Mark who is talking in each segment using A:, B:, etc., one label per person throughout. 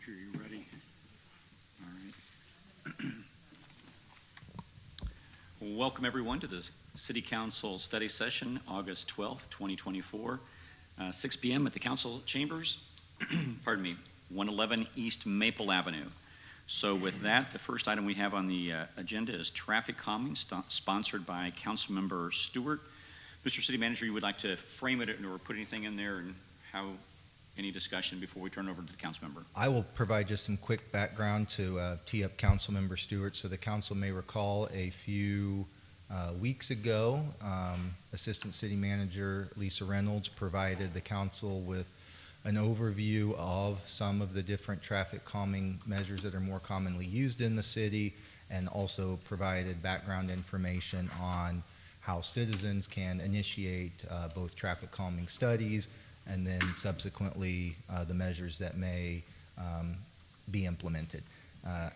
A: Manager, are you ready? All right. Welcome everyone to the City Council study session, August 12th, 2024, 6 p.m. at the Council Chambers, pardon me, 111 East Maple Avenue. So with that, the first item we have on the agenda is traffic calming, sponsored by Councilmember Stewart. Mr. City Manager, you would like to frame it or put anything in there, and how, any discussion before we turn over to the council member?
B: I will provide just some quick background to tee up Councilmember Stewart. So the council may recall a few weeks ago, Assistant City Manager Lisa Reynolds provided the council with an overview of some of the different traffic calming measures that are more commonly used in the city, and also provided background information on how citizens can initiate both traffic calming studies and then subsequently the measures that may be implemented.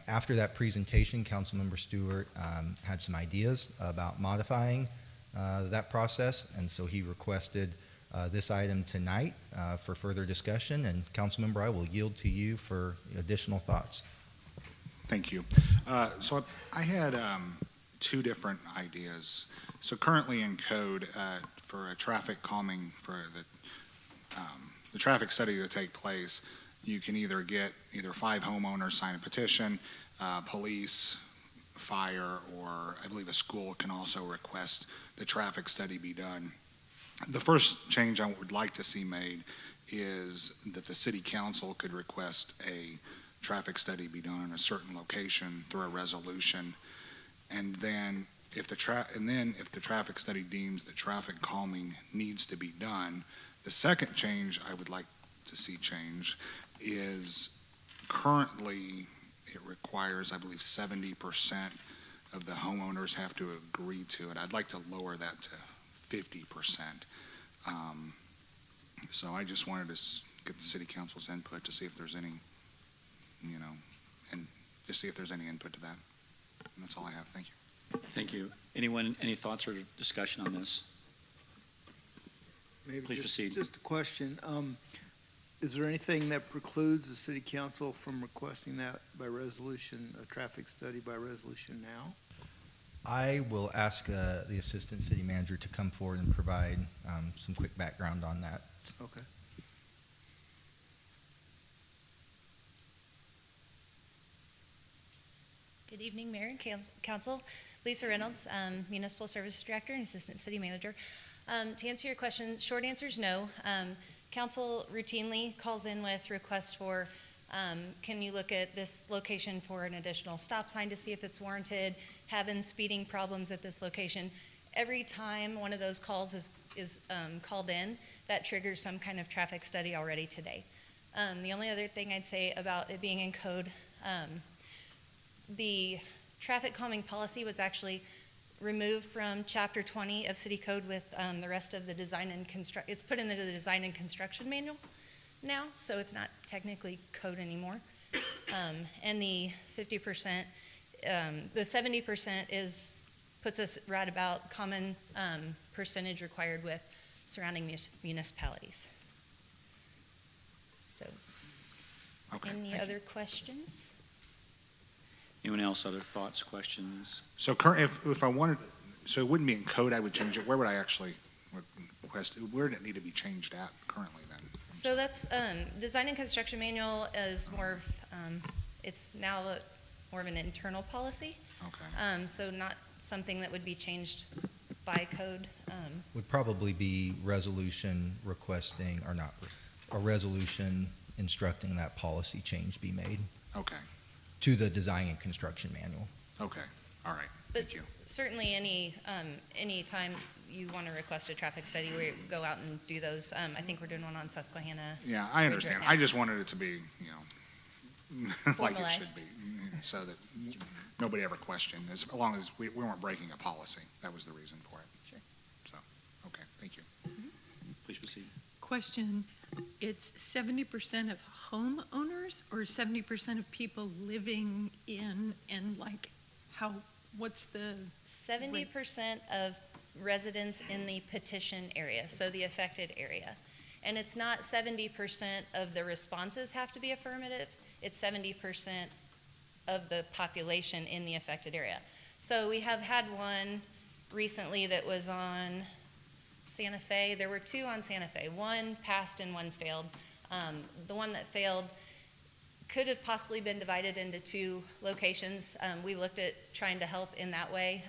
B: After that presentation, Councilmember Stewart had some ideas about modifying that process, and so he requested this item tonight for further discussion. And Councilmember, I will yield to you for additional thoughts.
C: Thank you. So I had two different ideas. So currently in code for a traffic calming for the traffic study to take place, you can either get 5 homeowners sign a petition, police, fire, or I believe a school can also request the traffic study be done. The first change I would like to see made is that the city council could request a traffic study be done in a certain location through a resolution, and then if the traffic study deems that traffic calming needs to be done, the second change I would like to see change is currently it requires, I believe, 70% of the homeowners have to agree to it. I'd like to lower that to 50%. So I just wanted to get the city council's input to see if there's any, and just see if there's any input to that. And that's all I have. Thank you.
A: Thank you. Anyone, any thoughts or discussion on this?
D: Maybe
A: Please
D: just,
A: proceed.
D: just a question. Is there anything that precludes the city council from requesting that by resolution, a traffic study by resolution now?
B: I will ask the Assistant City Manager to come forward and provide some quick background on that.
D: Okay.
E: Good evening, Mayor and Council. Lisa Reynolds, Municipal Services Director and Assistant City Manager. To answer your question, short answer is no. Council routinely calls in with requests for, can you look at this location for an additional stop sign to see if it's warranted, having speeding problems at this location. Every time one of those calls is called in, that triggers some kind of traffic study already today. The only other thing I'd say about it being in code, the traffic calming policy was actually removed from Chapter 20 of City Code with the rest of the design and construct. It's put into the design and construction manual now, so it's not technically code anymore. And the 50%, the 70% puts us right about common percentage required with surrounding municipalities. So,
C: Okay.
E: any
C: thank you.
E: other questions?
A: Anyone else, other thoughts, questions?
C: So if I wanted, so it wouldn't be in code, I would change it. Where would I actually request, where would it need to be changed at currently then?
E: So that's, design and construction manual is more of, it's now more of an internal policy.
C: Okay.
E: So not something that would be changed by code.
B: Would probably be resolution requesting, or not, a resolution instructing that policy change be made
C: Okay.
B: to the design and construction manual.
C: Okay. All right.
E: But
C: Thank you.
E: certainly any time you want to request a traffic study, we go out and do those. I think we're doing one on Susquehanna.
C: Yeah, I
E: Bridge
C: understand.
E: right now.
C: I just wanted it to be, like it should
E: Formalized.
C: be, so that nobody ever questioned, as long as we weren't breaking a policy. That was the reason for it.
E: Sure.
C: So, okay, thank you.
A: Please proceed.
F: Question, it's 70% of homeowners or 70% of people living in, and like what's the?
E: 70% of residents in the petition area, so the affected area. And it's not 70% of the responses have to be affirmative, it's 70% of the population in the affected area. So we have had one recently that was on Santa Fe. There were two on Santa Fe. One passed and one failed. The one that failed could have possibly been divided into two locations. We looked at trying to help in that way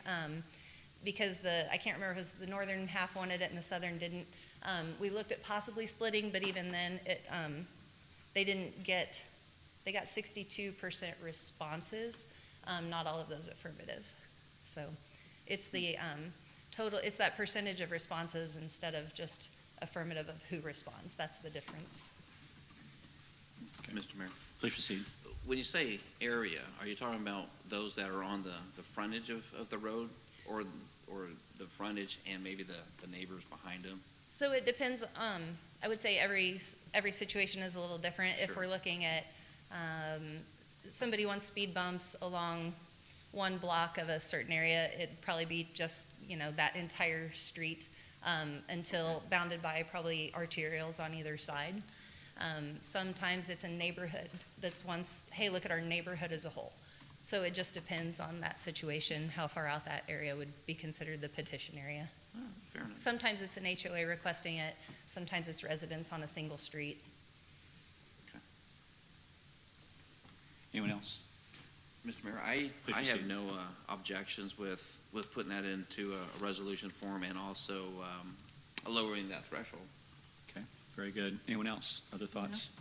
E: because I can't remember if it was the northern half wanted it and the southern didn't. We looked at possibly splitting, but even then, they got 62% responses, not all of those affirmative. So it's the total, it's that percentage of responses instead of just affirmative of who responds. That's the difference.
G: Mr. Mayor,
A: Please proceed.
G: when you say area, are you talking about those that are on the frontage of the road, or the frontage and maybe the neighbors behind them?
E: So it depends, I would say every situation is a little different. If
G: Sure.
E: we're looking at, somebody wants speed bumps along one block of a certain area, it'd probably be just, that entire street, until bounded by probably arterials on either side. Sometimes it's a neighborhood that's hey, look at our neighborhood as a whole. So it just depends on that situation, how far out that area would be considered the petition area.
G: Oh, fair enough.
E: Sometimes it's an HOA requesting it, sometimes it's residents on a single street.
G: Okay.
A: Anyone else?
G: Mr. Mayor,
A: Please
G: I have
A: proceed.
G: no objections with putting that into a resolution form and also lowering that threshold.
A: Okay, very good. Anyone else? Other thoughts?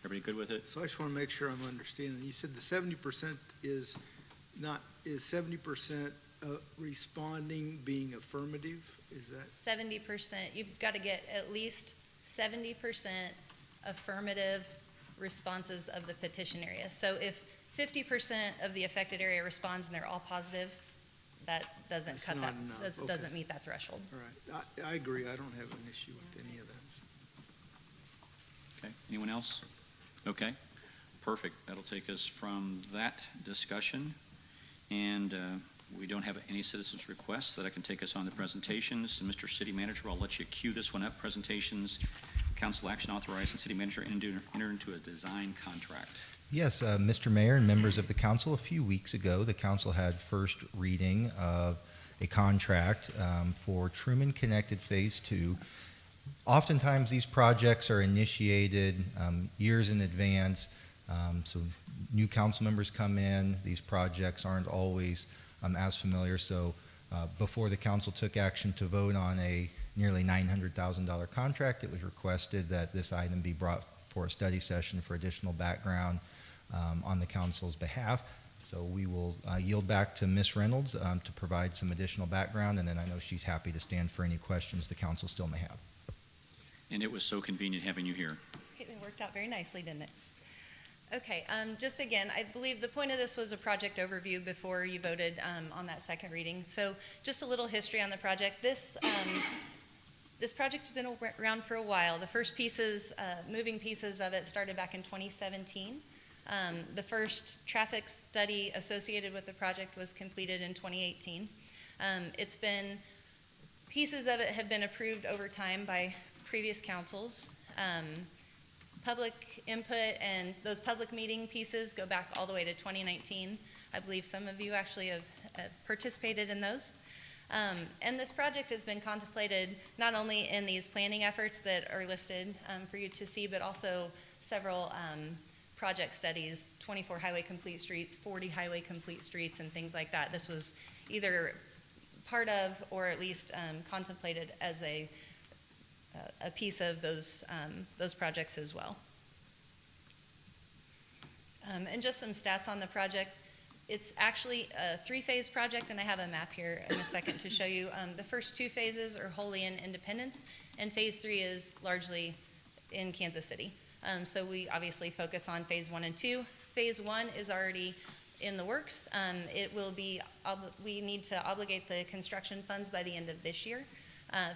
A: Everybody good with it?
D: So I just want to make sure I'm understanding. You said the 70% is 70% responding being affirmative? Is that?
E: 70%, you've got to get at least 70% affirmative responses of the petition area. So if 50% of the affected area responds and they're all positive, that doesn't
D: That's
E: cut
D: not
E: that,
D: enough. Okay.
E: doesn't meet that threshold.
D: All right, I agree. I don't have an issue with any of that.
A: Okay, anyone else? Okay, perfect. That'll take us from that discussion. And we don't have any citizens' requests that I can take us on the presentations. And Mr. City Manager, I'll let you cue this one up. Presentations, council action authorizing city manager enter into a design contract.
B: Yes, Mr. Mayor and members of the council, a few weeks ago, the council had first reading of a contract for Truman Connected Phase 2. Oftentimes, these projects are initiated years in advance, so new council members come in. These projects aren't always as familiar, so before the council took action to vote on a nearly $900,000 contract, it was requested that this item be brought for a study session for additional background on the council's behalf. So we will yield back to Ms. Reynolds to provide some additional background, and then I know she's happy to stand for any questions the council still may have.
A: And it was so convenient having you here.
E: It worked out very nicely, didn't it? Okay, just again, I believe the point of this was a project overview before you voted on that second reading. So just a little history on the project. This project has been around for a while. The first pieces, moving pieces of it started back in 2017. The first traffic study associated with the project was completed in 2018. Pieces of it have been approved over time by previous councils. Public input and those public meeting pieces go back all the way to 2019. I believe some of you actually have participated in those. And this project has been contemplated not only in these planning efforts that are listed for you to see, but also several project studies, 24 highway complete streets, 40 highway complete streets, and things like that. This was either part of or at least contemplated as a piece of those projects as well. And just some stats on the project. It's actually a three-phase project, and I have a map here in a second to show you. The first two phases are wholly in Independence, and phase 3 is largely in Kansas City. So we obviously focus on phase 1 and 2. Phase 1 is already in the works. We need to obligate the construction funds by the end of this year.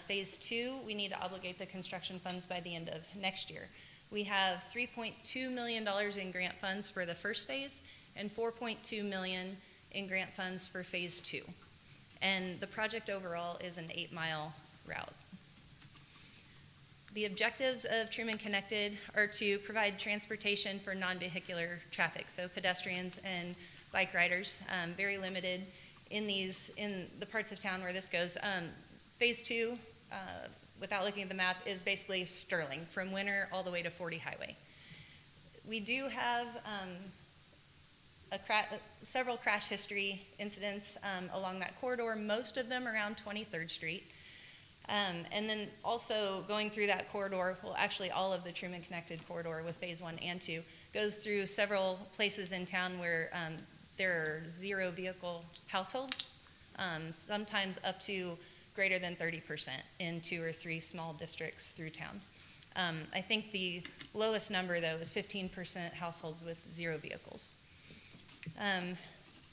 E: Phase 2, we need to obligate the construction funds by the end of next year. We have $3.2 million in grant funds for the first phase and $4.2 million in grant funds for phase 2. And the project overall is an 8-mile route. The objectives of Truman Connected are to provide transportation for non-vehicular traffic, so pedestrians and bike riders, very limited in the parts of town where this goes. Phase 2, without looking at the map, is basically Sterling, from Winter all the way to 40 Highway. We do have several crash history incidents along that corridor, most of them around 23rd Street. And then also going through that corridor, well, actually all of the Truman Connected corridor with Phase 1 and 2 goes through several places in town where there are zero vehicle households, sometimes up to greater than 30% in 2 or 3 small districts through town. I think the lowest number, though, is 15% households with 0 vehicles.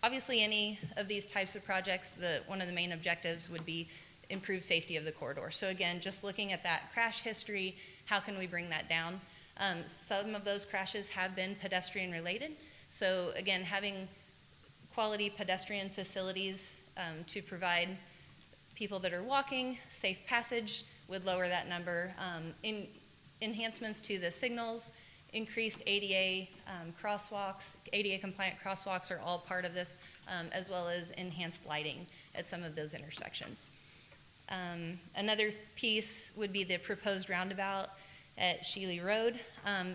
E: Obviously, any of these types of projects, one of the main objectives would be improve safety of the corridor. So again, just looking at that crash history, how can we bring that down? Some of those crashes have been pedestrian related. So again, having quality pedestrian facilities to provide people that are walking safe passage would lower that number. Enhancements to the signals, increased ADA crosswalks, ADA compliant crosswalks are all part of this, as well as enhanced lighting at some of those intersections. Another piece would be the proposed roundabout at Shealy Road.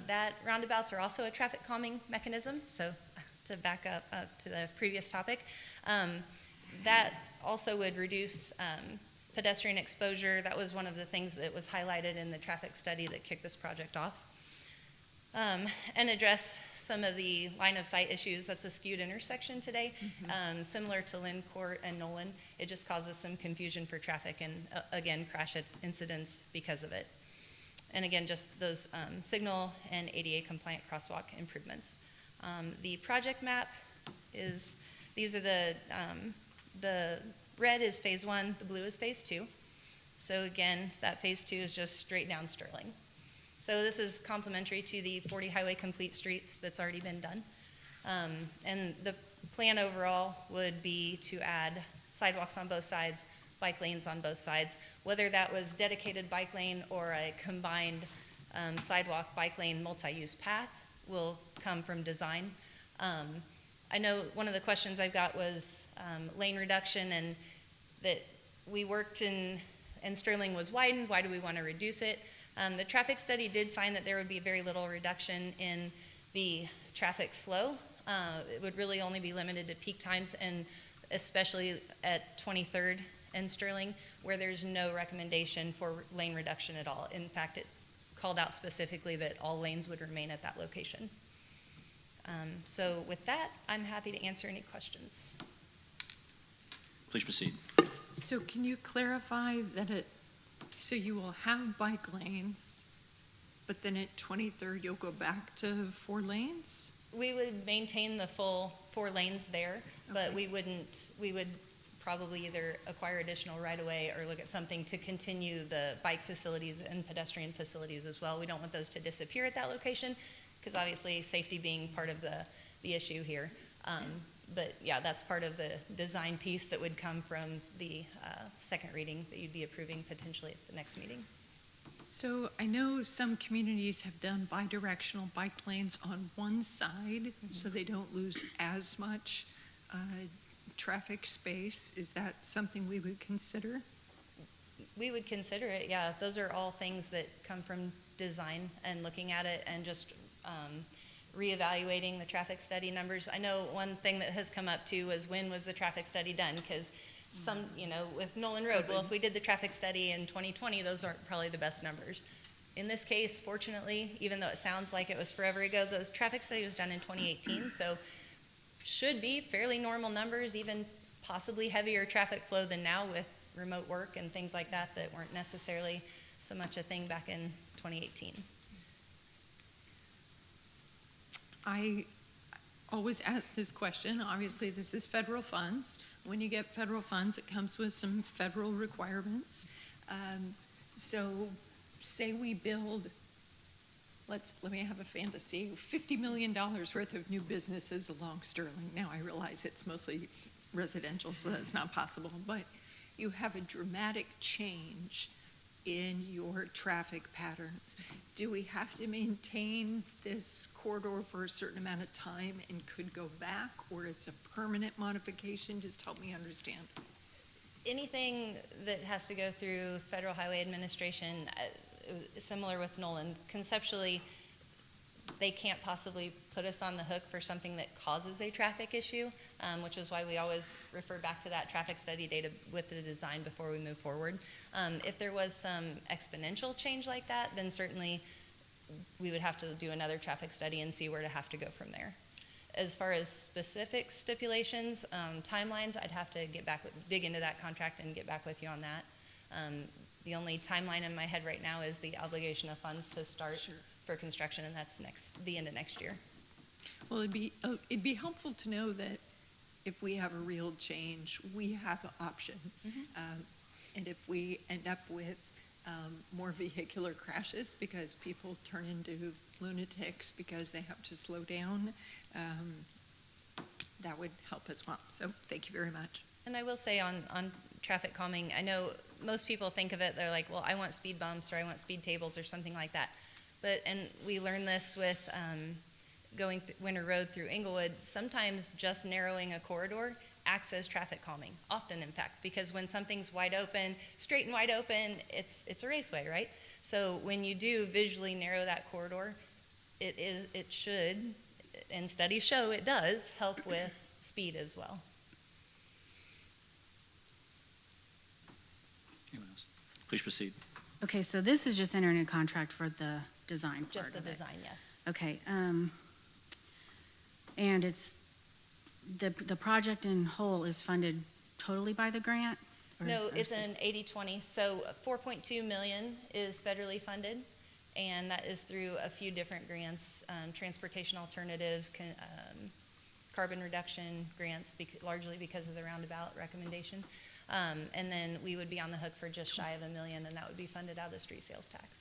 E: That roundabouts are also a traffic calming mechanism, so to back up to the previous topic. That also would reduce pedestrian exposure. That was one of the things that was highlighted in the traffic study that kicked this project off. And address some of the line of sight issues. That's a skewed intersection today, similar to Lynn Court and Nolan. It just causes some confusion for traffic and again, crash incidents because of it. And again, just those signal and ADA compliant crosswalk improvements. The project map is, these are the red is Phase 1, the blue is Phase 2. So again, that Phase 2 is just straight down Sterling. So this is complementary to the 40 Highway Complete Streets that's already been done. And the plan overall would be to add sidewalks on both sides, bike lanes on both sides, whether that was dedicated bike lane or a combined sidewalk, bike lane, multi-use path will come from design. I know one of the questions I've got was lane reduction, and that we worked and Sterling was widened. Why do we want to reduce it? The traffic study did find that there would be very little reduction in the traffic flow. It would really only be limited to peak times, and especially at 23rd and Sterling, where there's no recommendation for lane reduction at all. In fact, it called out specifically that all lanes would remain at that location. So with that, I'm happy to answer any questions.
A: Please proceed.
F: So can you clarify that so you will have bike lanes, but then at 23rd, you'll go back to 4 lanes?
E: We would maintain the full 4 lanes there, but
F: Okay.
E: we would probably either acquire additional right-of-way or look at something to continue the bike facilities and pedestrian facilities as well. We don't want those to disappear at that location, because obviously safety being part of the issue here. But yeah, that's part of the design piece that would come from the second reading that you'd be approving potentially at the next meeting.
F: So I know some communities have done bidirectional bike lanes on one side, so they don't lose as much traffic space. Is that something we would consider?
E: We would consider it, yeah. Those are all things that come from design and looking at it and just reevaluating the traffic study numbers. I know one thing that has come up too was, when was the traffic study done? Because some, with Nolan Road, well, if we did the traffic study in 2020, those aren't probably the best numbers. In this case, fortunately, even though it sounds like it was forever ago, the traffic study was done in 2018, so should be fairly normal numbers, even possibly heavier traffic flow than now with remote work and things like that that weren't necessarily so much a thing back in 2018.
F: I always ask this question. Obviously, this is federal funds. When you get federal funds, it comes with some federal requirements. So say we build, let me have a fantasy, $50 million worth of new businesses along Sterling. Now I realize it's mostly residential, so that's not possible, but you have a dramatic change in your traffic patterns? Do we have to maintain this corridor for a certain amount of time and could go back, or it's a permanent modification? Just help me understand.
E: Anything that has to go through Federal Highway Administration, similar with Nolan, conceptually, they can't possibly put us on the hook for something that causes a traffic issue, which is why we always refer back to that traffic study data with the design before we move forward. If there was some exponential change like that, then certainly we would have to do another traffic study and see where to have to go from there. As far as specific stipulations, timelines, I'd have to dig into that contract and get back with you on that. The only timeline in my head right now is the obligation of funds to start for construction, and that's the end of next year.
F: Well, it'd be helpful to know that if we have a real change, we have options. And if we end up with more vehicular crashes because people turn into lunatics because they have to slow down, that would help as well. So thank you very much.
E: And I will say on traffic calming, I know most people think of it, they're like, well, I want speed bumps or I want speed tables or something like that. And we learned this with going Winter Road through Inglewood, sometimes just narrowing a corridor acts as traffic calming, often in fact, because when something's wide open, straight and wide open, it's a raceway, right? So when you do visually narrow that corridor, it should, and studies show it does, help with speed as well.
A: Anyone else? Please proceed.
H: Okay, so this is just entering a contract for the design part
E: Just the
H: of it.
E: design, yes.
H: Okay, and it's, the project in whole is funded totally by the grant? Or
E: No,
H: is- or
E: it's
H: is it-
E: an 80-20, so 4.2 million is federally funded, and that is through a few different grants, transportation alternatives, carbon reduction grants, largely because of the roundabout recommendation. And then we would be on the hook for just shy of $1 million, and that would be funded out of the street sales tax.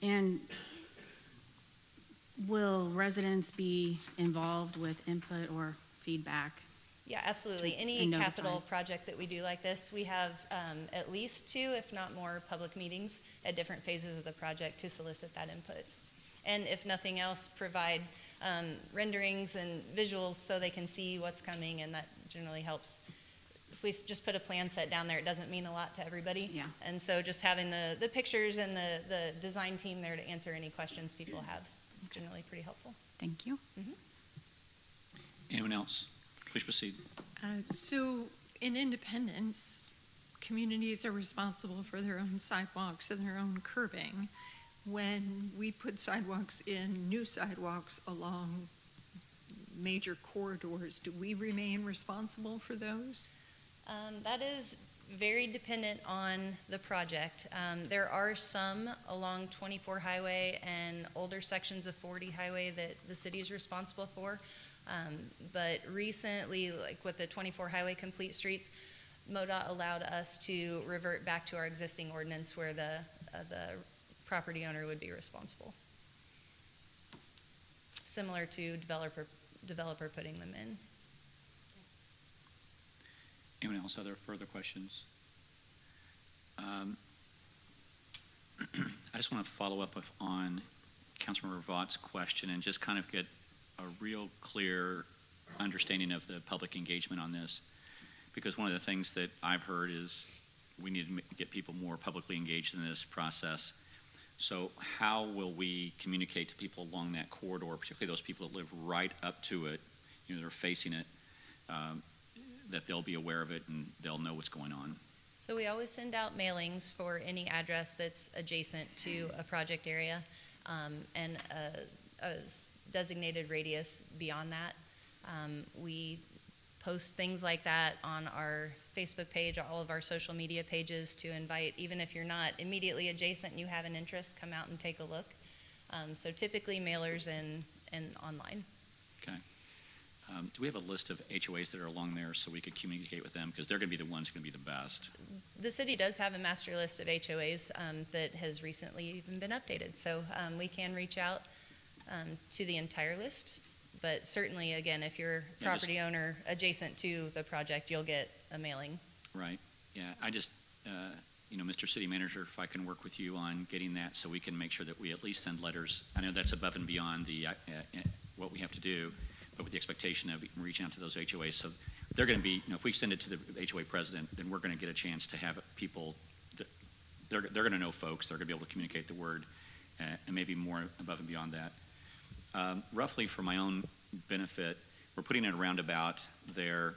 H: And will residents be involved with input or feedback?
E: Yeah, absolutely.
H: And
E: Any
H: notified.
E: capital project that we do like this, we have at least 2, if not more, public meetings at different phases of the project to solicit that input. And if nothing else, provide renderings and visuals so they can see what's coming, and that generally helps. If we just put a plan set down there, it doesn't mean a lot to everybody.
H: Yeah.
E: And so just having the pictures and the design team there to answer any questions people have is generally pretty helpful.
H: Thank you.
A: Anyone else? Please proceed.
F: So in Independence, communities are responsible for their own sidewalks and their own curbing. When we put sidewalks in, new sidewalks along major corridors, do we remain responsible for those?
E: That is very dependent on the project. There are some along 24 Highway and older sections of 40 Highway that the city is responsible for. But recently, like with the 24 Highway Complete Streets, MoDOT allowed us to revert back to our existing ordinance where the property owner would be responsible. Similar to developer putting them in.
A: Anyone else? Other further questions? I just want to follow up on Councilmember Vought's question and just kind of get a real clear understanding of the public engagement on this. Because one of the things that I've heard is we need to get people more publicly engaged in this process. So how will we communicate to people along that corridor, particularly those people that live right up to it, they're facing it, that they'll be aware of it and they'll know what's going on?
E: So we always send out mailings for any address that's adjacent to a project area, and a designated radius beyond that. We post things like that on our Facebook page, all of our social media pages to invite, even if you're not immediately adjacent and you have an interest, come out and take a look. So typically mailers and online.
A: Okay. Do we have a list of HOAs that are along there so we could communicate with them? Because they're going to be the ones going to be the best.
E: The city does have a master list of HOAs that has recently even been updated. So we can reach out to the entire list. But certainly, again, if you're a
A: Yeah,
E: property owner adjacent to the project, you'll get a mailing.
A: Right. Yeah, I just, Mr. City Manager, if I can work with you on getting that so we can make sure that we at least send letters. I know that's above and beyond what we have to do, but with the expectation of reaching out to those HOAs. So they're going to be, if we send it to the HOA president, then we're going to get a chance to have people, they're going to know folks, they're going to be able to communicate the word, and maybe more above and beyond that. Roughly for my own benefit, we're putting in a roundabout there.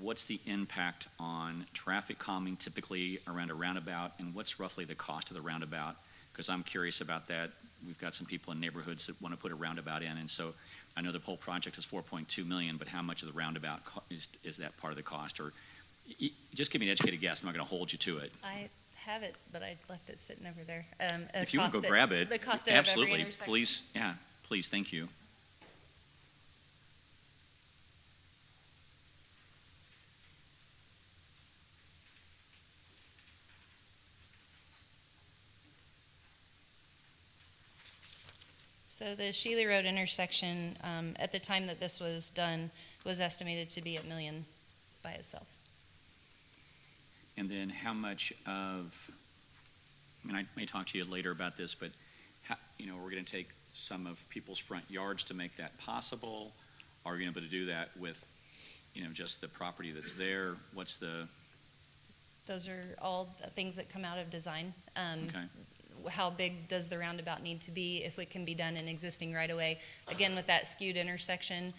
A: What's the impact on traffic calming typically around a roundabout, and what's roughly the cost of the roundabout? Because I'm curious about that. We've got some people in neighborhoods that want to put a roundabout in, and so I know the whole project is $4.2 million, but how much of the roundabout is that part of the cost? Or just give me an educated guess. I'm not going to hold you to it.
E: I have it, but I left it sitting over there.
A: If you want to go grab it,
E: The cost of
A: absolutely.
E: every intersection.
A: Please, yeah, please, thank you.
E: So the Shealy Road intersection, at the time that this was done, was estimated to be $1 million by itself.
A: And then how much of, I may talk to you later about this, but we're going to take some of people's front yards to make that possible. Are we able to do that with, just the property that's there? What's the,
E: Those are all things that come out of design.
A: okay,
E: How big does the roundabout need to be if it can be done in existing right-of-way? Again, with that skewed intersection,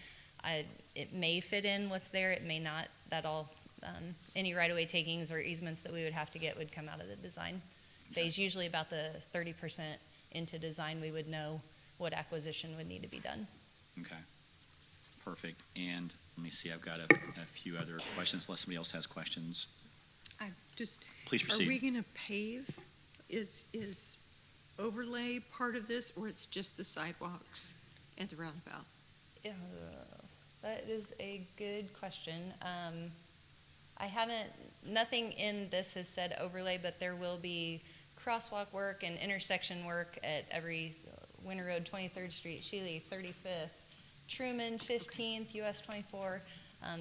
E: it may fit in what's there, it may not. That all, any right-of-way takings or easements that we would have to get would come out of the design phase. Usually about the 30% into design, we would know what acquisition would need to be done.
A: okay, perfect. And let me see, I've got a few other questions unless somebody else has questions.
F: I just.
A: Please proceed.
F: Are we gonna pave? Is overlay part of this, or it's just the sidewalks and the roundabout?
E: That is a good question. Nothing in this has said overlay, but there will be crosswalk work and intersection work at every Winter Road, 23rd Street, Shealy, 35th, Truman, 15th, US 24.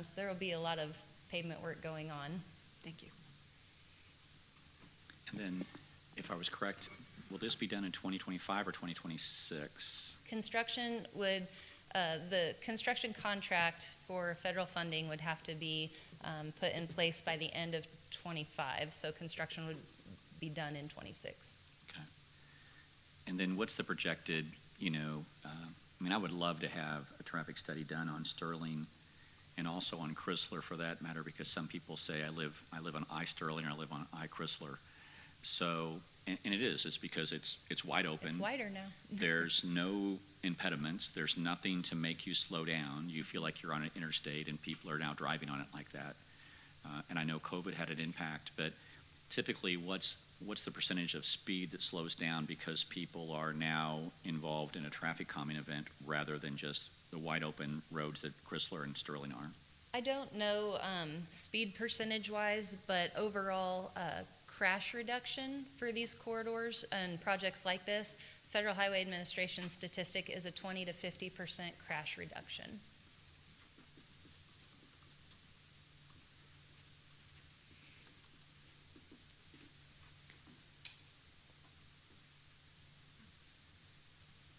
E: So there will be a lot of pavement work going on.
F: Thank you.
A: And then, if I was correct, will this be done in 2025 or 2026?
E: Construction would, the construction contract for federal funding would have to be put in place by the end of '25, so construction would be done in '26.
A: Okay. And then what's the projected, I would love to have a traffic study done on Sterling and also on Chrysler for that matter, because some people say I live on I Sterling or I live on I Chrysler. So, and it's because it's wide open.
E: It's wider now.
A: There's no impediments. There's nothing to make you slow down. You feel like you're on an interstate and people are now driving on it like that. And I know COVID had an impact, but typically what's the percentage of speed that slows down because people are now involved in a traffic calming event rather than just the wide open roads that Chrysler and Sterling are?
E: I don't know speed percentage-wise, but overall crash reduction for these corridors and projects like this, Federal Highway Administration statistic is a 20 to 50% crash reduction.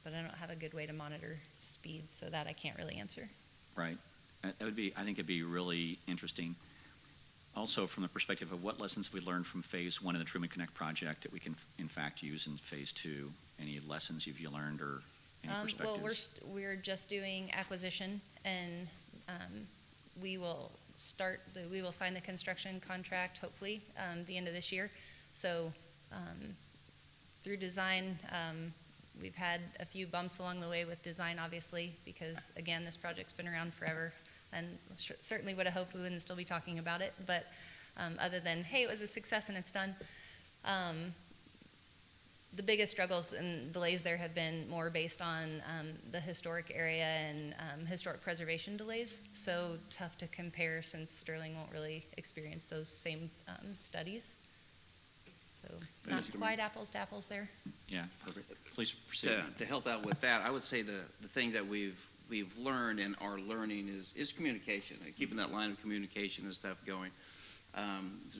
E: But I don't have a good way to monitor speed, so that I can't really answer.
A: Right. I think it'd be really interesting. Also, from the perspective of what lessons we learned from phase 1 of the Truman Connect project that we can, in fact, use in phase 2. Any lessons you've learned or any perspectives?
E: Well, we're just doing acquisition, and we will sign the construction contract hopefully the end of this year. So through design, we've had a few bumps along the way with design, obviously, because again, this project's been around forever. And certainly would have hoped we wouldn't still be talking about it, but other than, hey, it was a success and it's done. The biggest struggles and delays there have been more based on the historic area and historic preservation delays. So tough to compare since Sterling won't really experience those same studies. So not quite apples to apples there.
A: Yeah, perfect. Please proceed.
G: To help out with that, I would say the things that we've learned and are learning is communication, keeping that line of communication and stuff going.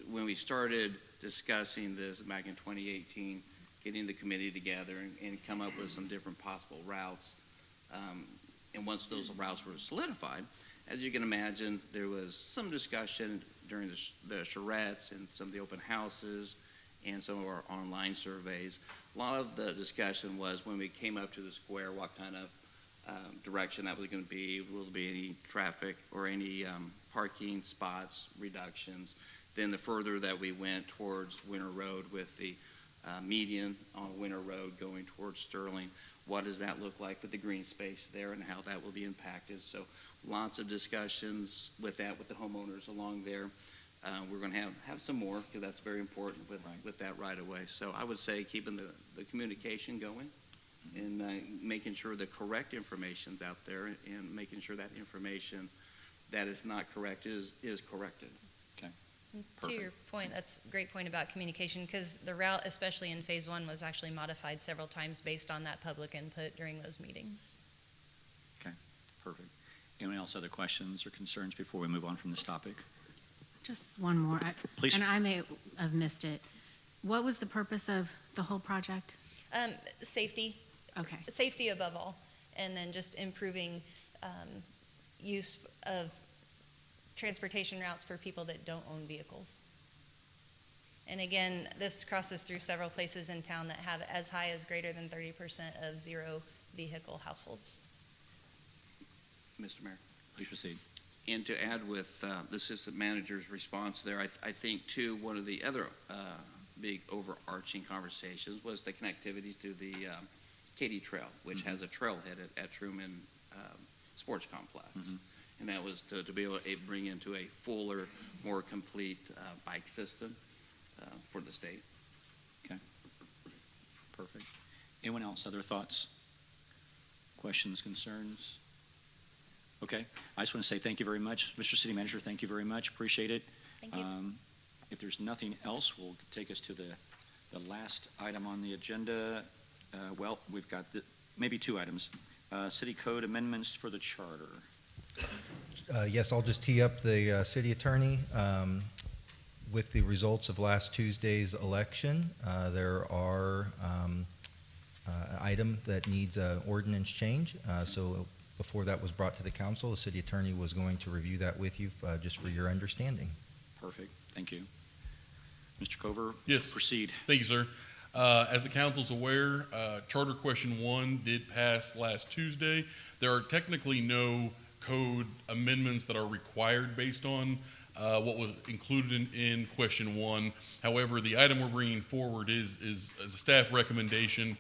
G: When we started discussing this back in 2018, getting the committee together and come up with some different possible routes, and once those routes were solidified, as you can imagine, there was some discussion during the charrettes and some of the open houses and some of our online surveys. A lot of the discussion was when we came up to the square, what kind of direction that was going to be. Will there be any traffic or any parking spots reductions? Then the further that we went towards Winter Road with the median on Winter Road going towards Sterling, what does that look like with the green space there and how that will be impacted? So lots of discussions with that with the homeowners along there. We're going to have some more because that's very important with that right away. So I would say keeping the communication going and making sure the correct information's out there and making sure that information that is not correct is corrected.
A: Okay.
E: To your point, that's a great point about communication, because the route, especially in phase one, was actually modified several times based on that public input during those meetings.
A: Okay, perfect. Anyone else other questions or concerns before we move on from this topic?
H: Just one more.
A: Please.
H: And I may have missed it. What was the purpose of the whole project?
E: Safety,
H: Okay.
E: safety above all, and then just improving use of transportation routes for people that don't own vehicles. And again, this crosses through several places in town that have as high as greater than 30% of zero vehicle households.
G: Mr. Mayor.
A: Please proceed.
G: And to add with the assistant manager's response there, I think too, one of the other big overarching conversations was the connectivity to the Katy Trail, which has a trailhead at Truman Sports Complex. And that was to be able to bring into a fuller, more complete bike system for the state.
A: Okay, perfect. Anyone else, other thoughts, questions, concerns? Okay, I just want to say thank you very much. Mr. City Manager, thank you very much, appreciate it.
E: Thank you.
A: If there's nothing else, we'll take us to the last item on the agenda. Well, we've got maybe two items. City Code amendments for the charter.
B: Yes, I'll just tee up the city attorney. With the results of last Tuesday's election, there are an item that needs an ordinance change. So before that was brought to the council, the city attorney was going to review that with you just for your understanding.
A: Perfect, thank you. Mr. Cover?
I: Yes.
A: Proceed.
I: Thank you, sir. As the council's aware, Charter Question 1 did pass last Tuesday. There are technically no code amendments that are required based on what was included in Question 1. However, the item we're bringing forward is a staff recommendation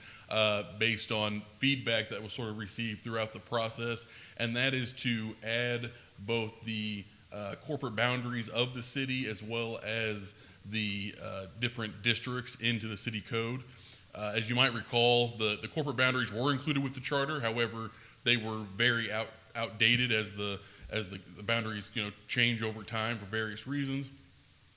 I: based on feedback that was sort of received throughout the process, and that is to add both the corporate boundaries of the city as well as the different districts into the city code. As you might recall, the corporate boundaries were included with the charter. However, they were very outdated as the boundaries change over time for various reasons.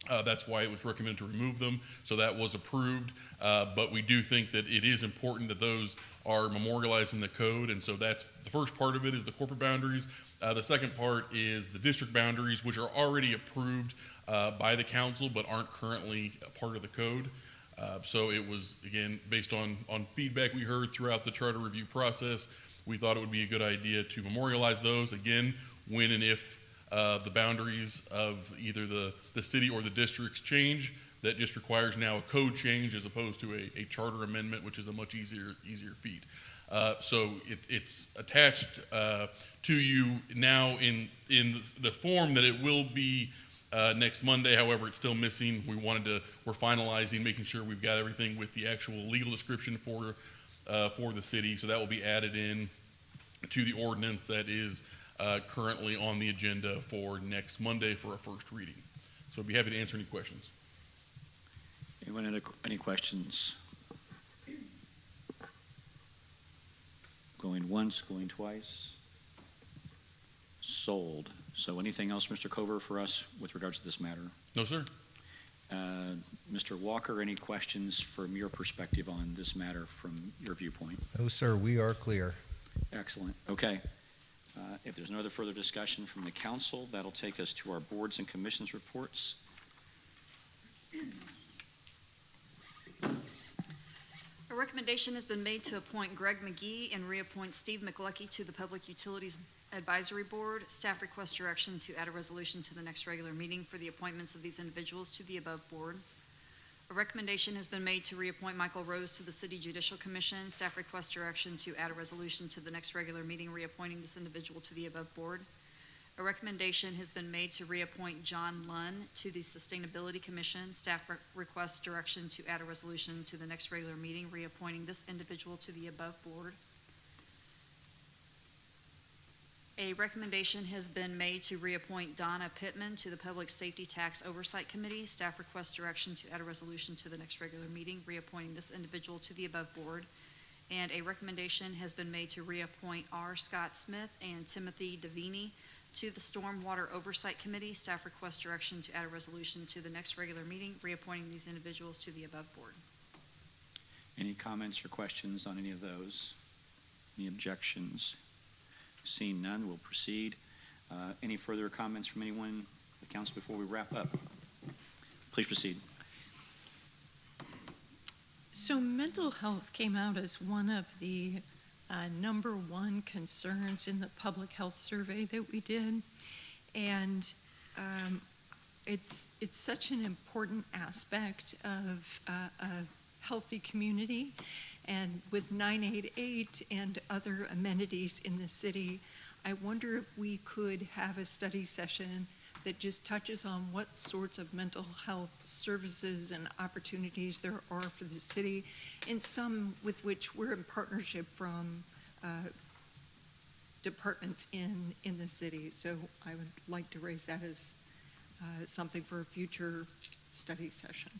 I: That's why it was recommended to remove them. So that was approved. But we do think that it is important that those are memorialized in the code. And so that's the first part of it is the corporate boundaries. The second part is the district boundaries, which are already approved by the council but aren't currently a part of the code. So it was, again, based on feedback we heard throughout the charter review process. We thought it would be a good idea to memorialize those, again, when and if the boundaries of either the city or the districts change. That just requires now a code change as opposed to a charter amendment, which is a much easier feat. So it's attached to you now in the form that it will be next Monday. However, it's still missing. We're finalizing, making sure we've got everything with the actual legal description for the city. So that will be added in to the ordinance that is currently on the agenda for next Monday for a first reading. So I'd be happy to answer any questions.
A: Anyone any questions? Going once, going twice? Sold. So anything else, Mr. Cover, for us with regards to this matter?
I: No, sir.
A: Mr. Walker, any questions from your perspective on this matter from your viewpoint?
B: No, sir, we are clear.
A: Excellent. Okay. If there's no other further discussion from the council, that'll take us to our boards and commissions reports.
J: A recommendation has been made to appoint Greg McGee and reappoint Steve McLucky to the Public Utilities Advisory Board. Staff requests direction to add a resolution to the next regular meeting for the appointments of these individuals to the above board. A recommendation has been made to reappoint Michael Rose to the City Judicial Commission. Staff requests direction to add a resolution to the next regular meeting reappointing this individual to the above board. A recommendation has been made to reappoint John Lunn to the Sustainability Commission. Staff requests direction to add a resolution to the next regular meeting reappointing this individual to the above board. A recommendation has been made to reappoint Donna Pittman to the Public Safety Tax Oversight Committee. Staff requests direction to add a resolution to the next regular meeting reappointing this individual to the above board. And a recommendation has been made to reappoint R. Scott Smith and Timothy Davini to the Stormwater Oversight Committee. Staff requests direction to add a resolution to the next regular meeting reappointing these individuals to the above board.
A: Any comments or questions on any of those? Any objections? Seeing none, we'll proceed. Any further comments from anyone in the council before we wrap up? Please proceed.
F: So mental health came out as one of the number one concerns in the public health survey that we did. And it's such an important aspect of a healthy community. And with 988 and other amenities in the city, I wonder if we could have a study session that just touches on what sorts of mental health services and opportunities there are for the city, and some with which we're in partnership from departments in the city. So I would like to raise that as something for a future study session.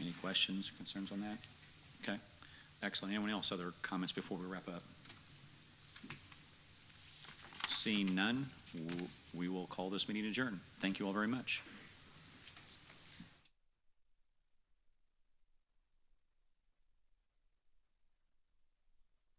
A: Any questions or concerns on that? Okay, excellent. Anyone else, other comments before we wrap up? Seeing none, we will call this meeting adjourned. Thank you all very much.